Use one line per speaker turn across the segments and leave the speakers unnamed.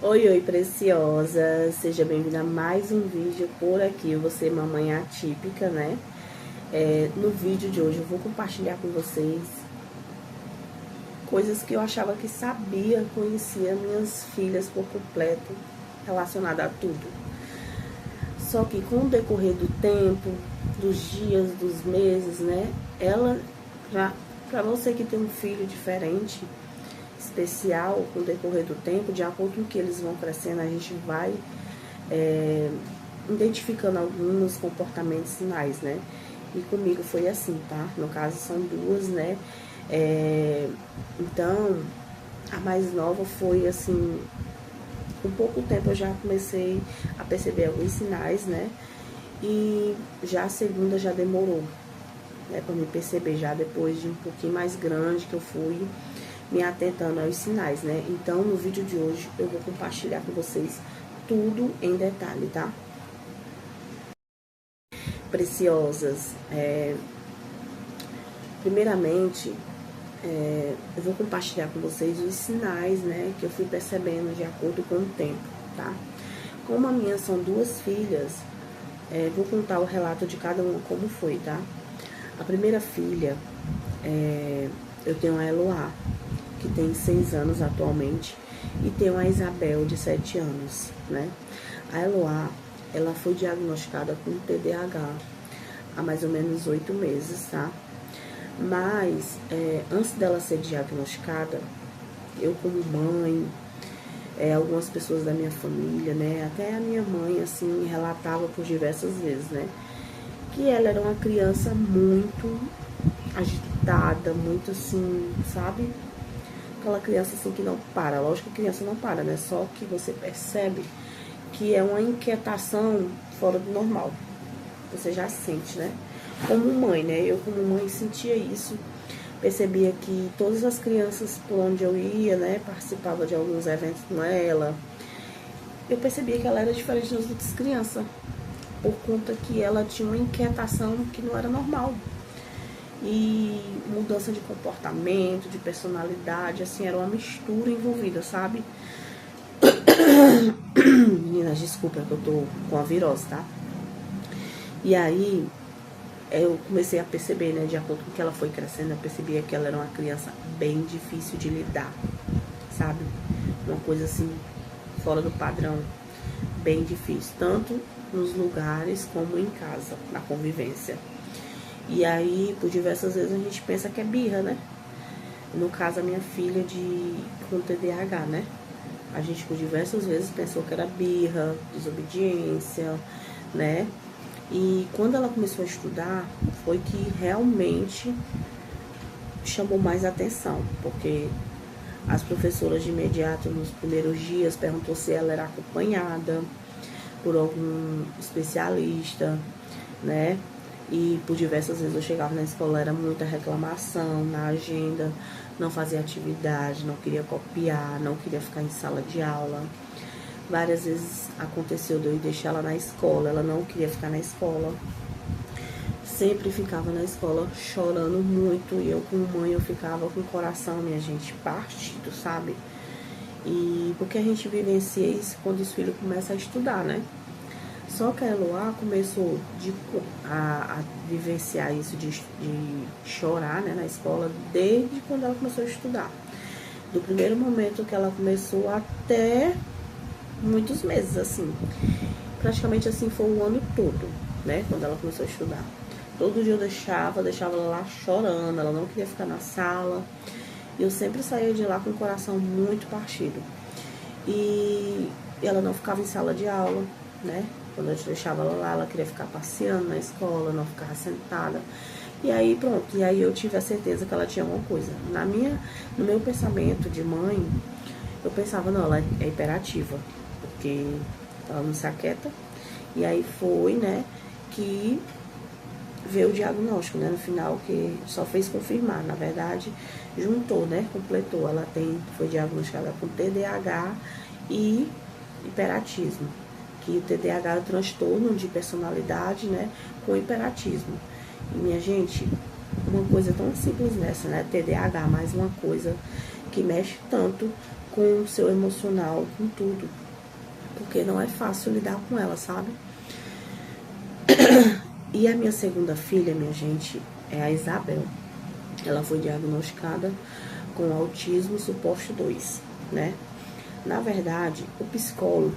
Oi, oi, preciosa! Seja bem-vinda a mais um vídeo por aqui. Você, mamãe atípica, né? No vídeo de hoje eu vou compartilhar com vocês coisas que eu achava que sabia, conhecia minhas filhas por completo, relacionada a tudo. Só que com o decorrer do tempo, dos dias, dos meses, né? Pra você que tem um filho diferente, especial, com o decorrer do tempo, de acordo com que eles vão crescendo, a gente vai identificando alguns comportamentos sinais, né? E comigo foi assim, tá? No caso são duas, né? Então, a mais nova foi assim, com pouco tempo eu já comecei a perceber alguns sinais, né? E já a segunda já demorou, né? Pra me perceber, já depois de um pouquinho mais grande que eu fui me atentando aos sinais, né? Então, no vídeo de hoje, eu vou compartilhar com vocês tudo em detalhe, tá? Preciosas, primeiramente, eu vou compartilhar com vocês os sinais, né, que eu fui percebendo de acordo com o tempo, tá? Como a minha são duas filhas, vou contar o relato de cada uma como foi, tá? A primeira filha, eu tenho a Eloá, que tem 6 anos atualmente, e tenho a Isabel, de 7 anos, né? A Eloá, ela foi diagnosticada com TDAH há mais ou menos 8 meses, tá? Mas, antes dela ser diagnosticada, eu como mãe, algumas pessoas da minha família, né? Até a minha mãe, assim, relatava por diversas vezes, né? Que ela era uma criança muito agitada, muito assim, sabe? Aquela criança assim que não para. Lógico que a criança não para, né? Só que você percebe que é uma inquietação fora do normal. Você já sente, né? Como mãe, né? Eu como mãe sentia isso. Percebia que todas as crianças por onde eu ia, né? Participava de alguns eventos com ela. Eu percebia que ela era diferente das outras crianças. Por conta que ela tinha uma inquietação que não era normal. E mudança de comportamento, de personalidade, assim, era uma mistura envolvida, sabe? Meninas, desculpa que eu tô com a virose, tá? E aí, eu comecei a perceber, né, de acordo com que ela foi crescendo, eu percebia que ela era uma criança bem difícil de lidar, sabe? Uma coisa assim, fora do padrão, bem difícil, tanto nos lugares como em casa, na convivência. E aí, por diversas vezes, a gente pensa que é birra, né? No caso, a minha filha com TDAH, né? A gente, por diversas vezes, pensou que era birra, desobediência, né? E quando ela começou a estudar, foi que realmente chamou mais atenção, porque as professoras de imediato, nos primeiros dias, perguntou se ela era acompanhada por algum especialista, né? E por diversas vezes eu chegava na escola, era muita reclamação na agenda, não fazia atividade, não queria copiar, não queria ficar em sala de aula. Várias vezes aconteceu de eu deixar ela na escola, ela não queria ficar na escola. Sempre ficava na escola chorando muito, e eu como mãe eu ficava com o coração, minha gente, partido, sabe? E porque a gente vivencia isso quando os filhos começam a estudar, né? Só que a Eloá começou a vivenciar isso de chorar, né, na escola desde quando ela começou a estudar. Do primeiro momento que ela começou até muitos meses, assim. Praticamente assim foi o ano todo, né, quando ela começou a estudar. Todo dia eu deixava ela lá chorando, ela não queria ficar na sala. E eu sempre saía de lá com o coração muito partido. E ela não ficava em sala de aula, né? Quando a gente deixava ela lá, ela queria ficar passeando na escola, não ficava sentada. E aí, pronto. E aí eu tive a certeza que ela tinha alguma coisa. No meu pensamento de mãe, eu pensava, não, ela é hiperativa, porque ela não se aquieta. E aí foi, né, que veio o diagnóstico, né, no final, que só fez confirmar. Na verdade, juntou, né, completou. Ela foi diagnosticada com TDAH e hiperatismo. Que o TDAH é o transtorno de personalidade, né, com hiperatismo. E, minha gente, uma coisa tão simples nessa, né, TDAH, mas uma coisa que mexe tanto com o seu emocional, com tudo. Porque não é fácil lidar com ela, sabe? E a minha segunda filha, minha gente, é a Isabel. Ela foi diagnosticada com autismo suporte 2, né? Na verdade, o psicólogo,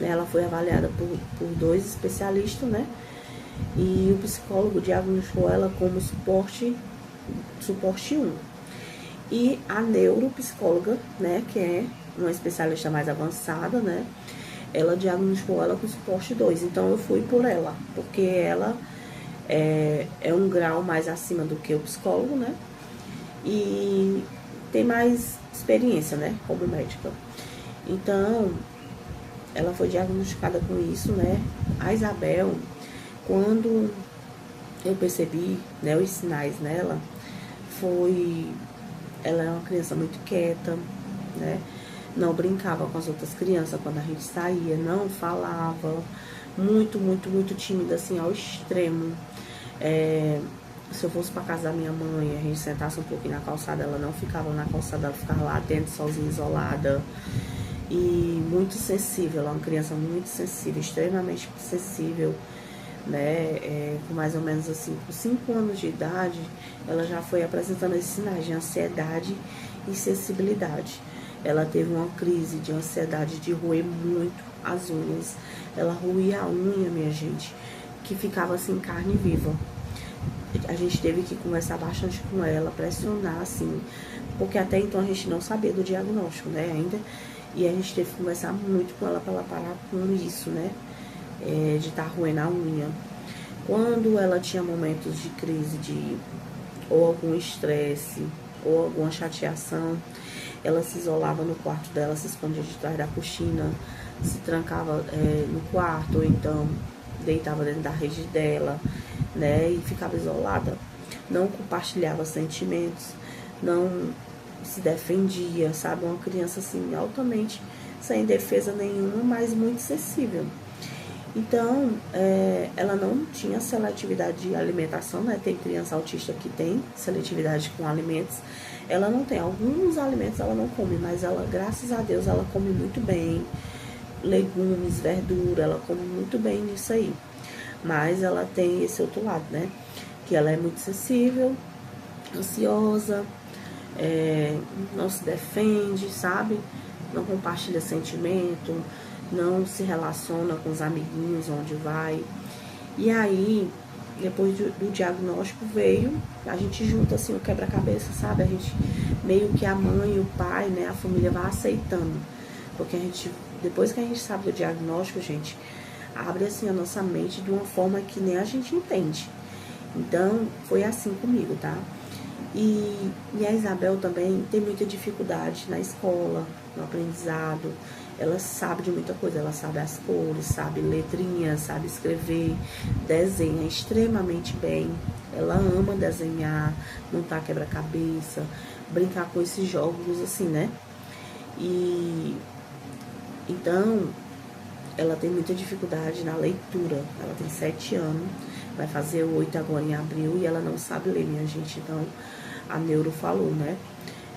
né, ela foi avaliada por 2 especialistas, né? E o psicólogo diagnosticou ela como suporte 1. E a neuropsicóloga, né, que é uma especialista mais avançada, né, ela diagnosticou ela com suporte 2. Então eu fui por ela, porque ela é um grau mais acima do que o psicólogo, né? E tem mais experiência, né, como médica. Então, ela foi diagnosticada com isso, né? A Isabel, quando eu percebi, né, os sinais nela, ela é uma criança muito quieta, né? Não brincava com as outras crianças quando a gente saía, não falava, muito tímida, assim, ao extremo. Se eu fosse pra casa da minha mãe, a gente sentasse um pouquinho na calçada, ela não ficava na calçada, ela ficava lá dentro, sozinha, isolada. E muito sensível, ela é uma criança muito sensível, extremamente sensível, né? Com mais ou menos assim, com 5 anos de idade, ela já foi apresentando esses sinais de ansiedade e sensibilidade. Ela teve uma crise de ansiedade de roer muito as unhas. Ela roía a unha, minha gente, que ficava assim, carne viva. A gente teve que conversar bastante com ela, pressionar, assim, porque até então a gente não sabia do diagnóstico, né, ainda. E a gente teve que conversar muito com ela para ela parar com isso, né, de estar roendo a unha. Quando ela tinha momentos de crise, de ou algum estresse, ou alguma chateação, ela se isolava no quarto dela, se escondia de trás da cortina, se trancava no quarto, ou então deitava dentro da rede dela, né, e ficava isolada. Não compartilhava sentimentos, não se defendia, sabe? Uma criança assim, altamente sem defesa nenhuma, mas muito sensível. Então, ela não tinha seletividade de alimentação, né? Tem criança autista que tem seletividade com alimentos. Ela não tem. Alguns alimentos ela não come, mas ela, graças a Deus, ela come muito bem. Legumes, verdura, ela come muito bem nisso aí. Mas ela tem esse outro lado, né? Que ela é muito sensível, ansiosa, não se defende, sabe? Não compartilha sentimento, não se relaciona com os amiguinhos onde vai. E aí, depois do diagnóstico veio, a gente junta assim o quebra-cabeça, sabe? A gente, meio que a mãe e o pai, né, a família vai aceitando. Porque a gente, depois que a gente sabe do diagnóstico, gente, abre assim a nossa mente de uma forma que nem a gente entende. Então, foi assim comigo, tá? E a Isabel também tem muita dificuldade na escola, no aprendizado. Ela sabe de muita coisa, ela sabe as cores, sabe letrinhas, sabe escrever, desenha extremamente bem. Ela ama desenhar, montar quebra-cabeça, brincar com esses jogos assim, né? E então, ela tem muita dificuldade na leitura. Ela tem 7 anos, vai fazer 8 agora em abril e ela não sabe ler, minha gente. Então, a neuro falou, né,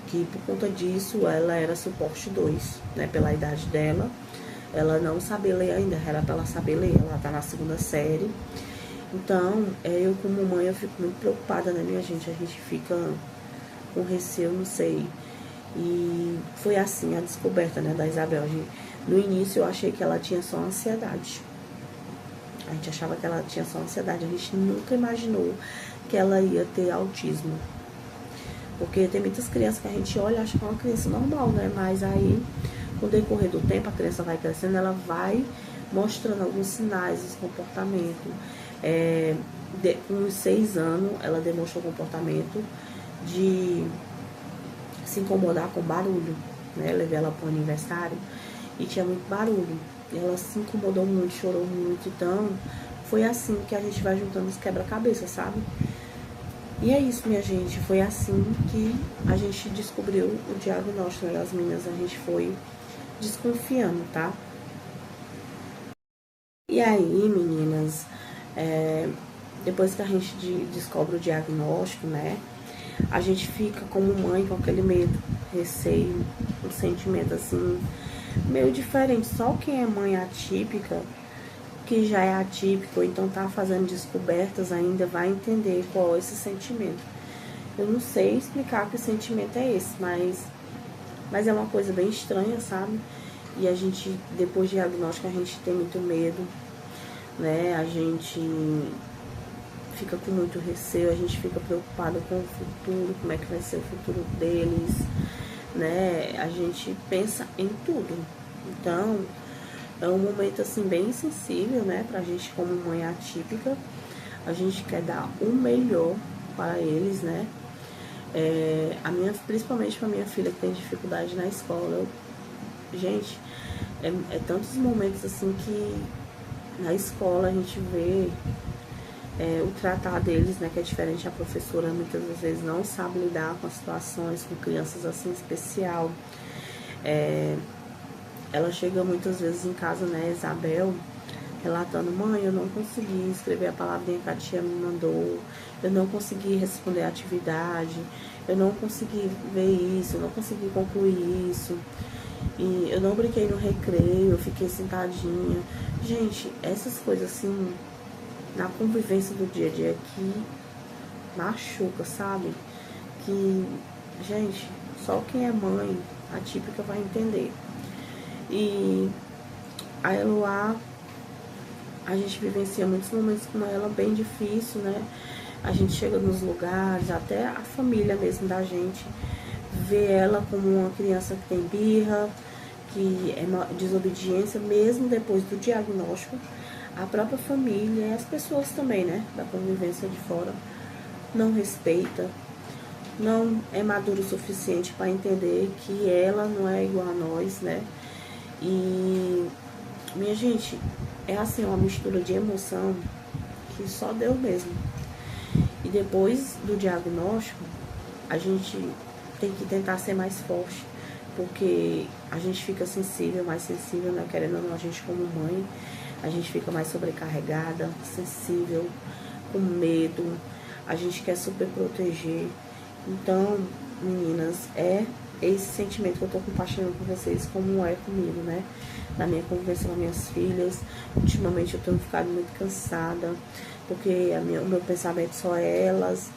que por conta disso ela era suporte 2, né, pela idade dela. Ela não sabia ler ainda, era pra ela saber ler, ela tá na 2ª série. Então, eu como mãe, eu fico muito preocupada, né, minha gente? A gente fica com receio, não sei. E foi assim a descoberta, né, da Isabel. No início eu achei que ela tinha só ansiedade. A gente achava que ela tinha só ansiedade. A gente nunca imaginou que ela ia ter autismo. Porque tem muitas crianças que a gente olha e acha que é uma criança normal, né? Mas aí, com o decorrer do tempo, a criança vai crescendo, ela vai mostrando alguns sinais de comportamento. Com uns 6 anos, ela demonstrou comportamento de se incomodar com barulho, né? Eu levei ela para o aniversário e tinha muito barulho. E ela se incomodou muito, chorou muito. Então, foi assim que a gente vai juntando os quebra-cabeça, sabe? E é isso, minha gente. Foi assim que a gente descobriu o diagnóstico das meninas. A gente foi desconfiando, tá? E aí, meninas, depois que a gente descobre o diagnóstico, né? A gente fica como mãe com aquele medo, receio, um sentimento assim, meio diferente. Só quem é mãe atípica, que já é atípico, ou então tá fazendo descobertas ainda, vai entender qual é esse sentimento. Eu não sei explicar que sentimento é esse, mas é uma coisa bem estranha, sabe? E a gente, depois de diagnóstico, a gente tem muito medo, né? A gente fica com muito receio, a gente fica preocupado com o futuro, como é que vai ser o futuro deles, né? A gente pensa em tudo. Então, é um momento assim bem sensível, né, pra gente como mãe atípica. A gente quer dar o melhor para eles, né? Principalmente para minha filha que tem dificuldade na escola. Gente, é tantos momentos assim que na escola a gente vê o tratar deles, né, que é diferente. A professora muitas das vezes não sabe lidar com as situações, com crianças assim especial. Ela chega muitas vezes em casa, né, Isabel, relatando: mãe, eu não consegui escrever a palavrinha que a tia me mandou, eu não consegui responder a atividade, eu não consegui ver isso, eu não consegui concluir isso, e eu não brinquei no recreio, eu fiquei sentadinha. Gente, essas coisas assim, na convivência do dia a dia que machuca, sabe? Que, gente, só quem é mãe atípica vai entender. E a Eloá, a gente vivencia muitos momentos com ela bem difícil, né? A gente chega nos lugares, até a família mesmo da gente vê ela como uma criança que tem birra, que é uma desobediência, mesmo depois do diagnóstico. A própria família e as pessoas também, né, da convivência de fora, não respeita, não é maduro o suficiente para entender que ela não é igual a nós, né? E, minha gente, é assim, uma mistura de emoção que só Deus mesmo. E depois do diagnóstico, a gente tem que tentar ser mais forte, porque a gente fica sensível, mais sensível, né? Querendo ou não, a gente como mãe, a gente fica mais sobrecarregada, sensível, com medo, a gente quer super proteger. Então, meninas, é esse sentimento que eu tô compartilhando com vocês, como é comigo, né? Na minha convivência com as minhas filhas. Ultimamente eu tenho ficado muito cansada, porque o meu pensamento só é elas,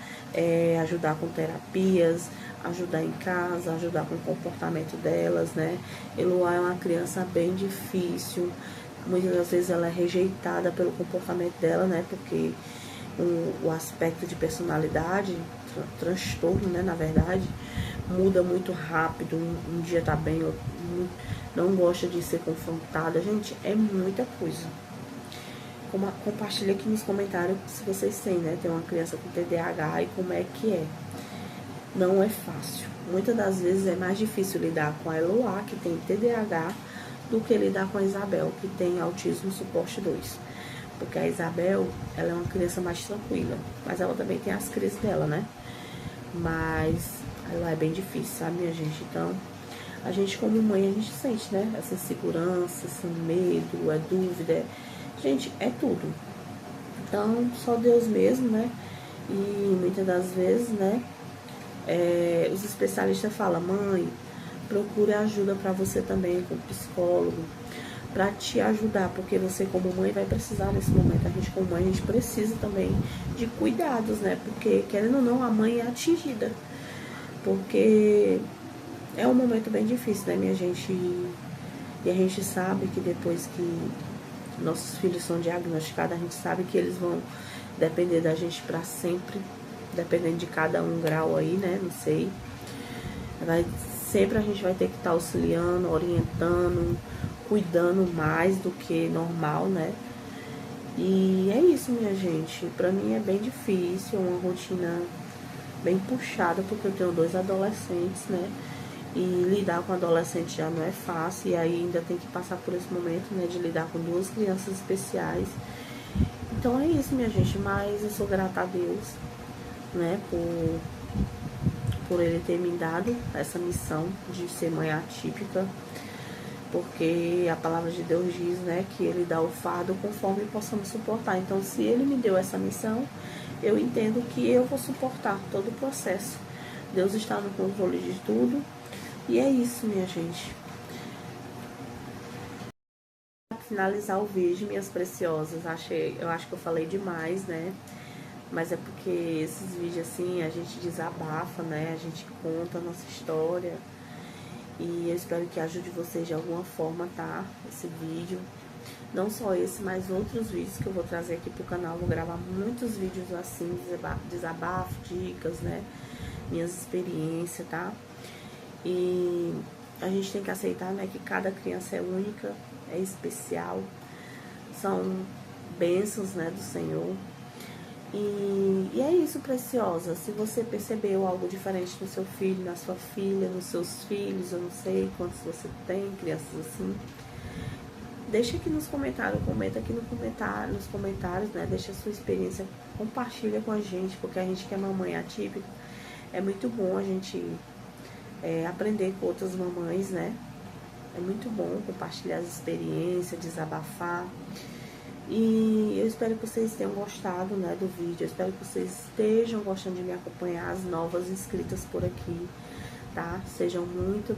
ajudar com terapias, ajudar em casa, ajudar com o comportamento delas, né? Eloá é uma criança bem difícil, muitas das vezes ela é rejeitada pelo comportamento dela, né? Porque o aspecto de personalidade, transtorno, né, na verdade, muda muito rápido. Um dia tá bem, outro não gosta de ser confrontada. Gente, é muita coisa. Compartilha aqui nos comentários se vocês têm, né? Tem uma criança com TDAH e como é que é. Não é fácil. Muitas das vezes é mais difícil lidar com a Eloá, que tem TDAH, do que lidar com a Isabel, que tem autismo suporte 2. Porque a Isabel, ela é uma criança mais tranquila, mas ela também tem as crises dela, né? Mas ela é bem difícil, sabe, minha gente? Então, a gente como mãe, a gente sente, né? Essa insegurança, esse medo, é dúvida, gente, é tudo. Então, só Deus mesmo, né? E muitas das vezes, né, os especialistas falam: mãe, procure ajuda para você também com psicólogo, para te ajudar, porque você como mãe vai precisar nesse momento. A gente como mãe, a gente precisa também de cuidados, né? Porque, querendo ou não, a mãe é atingida. Porque é um momento bem difícil, né, minha gente? E a gente sabe que depois que nossos filhos são diagnosticados, a gente sabe que eles vão depender da gente para sempre, dependendo de cada um grau aí, né? Não sei. Sempre a gente vai ter que estar auxiliando, orientando, cuidando mais do que normal, né? E é isso, minha gente. Pra mim é bem difícil, uma rotina bem puxada, porque eu tenho 2 adolescentes, né? E lidar com adolescente já não é fácil, e aí ainda tem que passar por esse momento, né, de lidar com 2 crianças especiais. Então é isso, minha gente. Mas eu sou grata a Deus, né, por ele ter me dado essa missão de ser mãe atípica, porque a palavra de Deus diz, né, que ele dá o fardo conforme possamos suportar. Então, se ele me deu essa missão, eu entendo que eu vou suportar todo o processo. Deus está no controle de tudo, E é isso, minha gente. Pra finalizar o vídeo, minhas preciosas, eu acho que eu falei demais, né? Mas é porque esses vídeos assim, a gente desabafa, né? A gente conta a nossa história. E eu espero que ajude vocês de alguma forma, tá? Esse vídeo. Não só esse, mas outros vídeos que eu vou trazer aqui pro canal. Vou gravar muitos vídeos assim, desabafo, dicas, né? Minhas experiências, tá? E a gente tem que aceitar, né, que cada criança é única, é especial. São bênçãos, né, do Senhor. E é isso, preciosa. Se você percebeu algo diferente no seu filho, na sua filha, nos seus filhos, eu não sei quantos você tem, crianças assim, deixa aqui nos comentários, comenta aqui nos comentários, né? Deixa a sua experiência, compartilha com a gente, porque a gente que é mamãe atípica, é muito bom a gente aprender com outras mamães, né? É muito bom compartilhar as experiências, desabafar. E eu espero que vocês tenham gostado, né, do vídeo. Eu espero que vocês estejam gostando de me acompanhar, as novas inscritas por aqui, tá? Sejam muito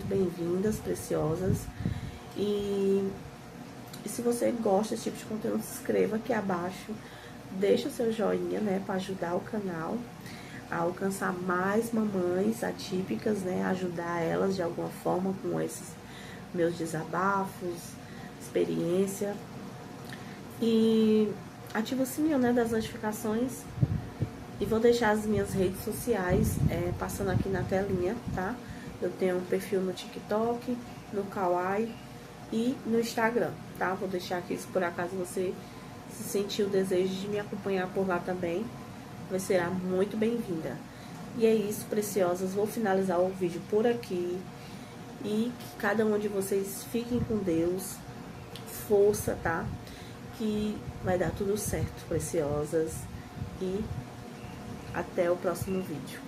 bem-vindas, preciosas. E se você gosta desse tipo de conteúdo, se inscreva aqui abaixo. Deixa o seu joinha, né, para ajudar o canal a alcançar mais mamães atípicas, né? Ajudar elas de alguma forma com esses meus desabafos, experiência. E ativa o sininho, né, das notificações. E vou deixar as minhas redes sociais passando aqui na telinha, tá? Eu tenho um perfil no TikTok, no Kawaii e no Instagram, tá? Vou deixar aqui se por acaso você se sentir o desejo de me acompanhar por lá também. Você será muito bem-vinda. E é isso, preciosas. Vou finalizar o vídeo por aqui. E que cada um de vocês fiquem com Deus. Força, tá? Que vai dar tudo certo, preciosas. E até o próximo vídeo.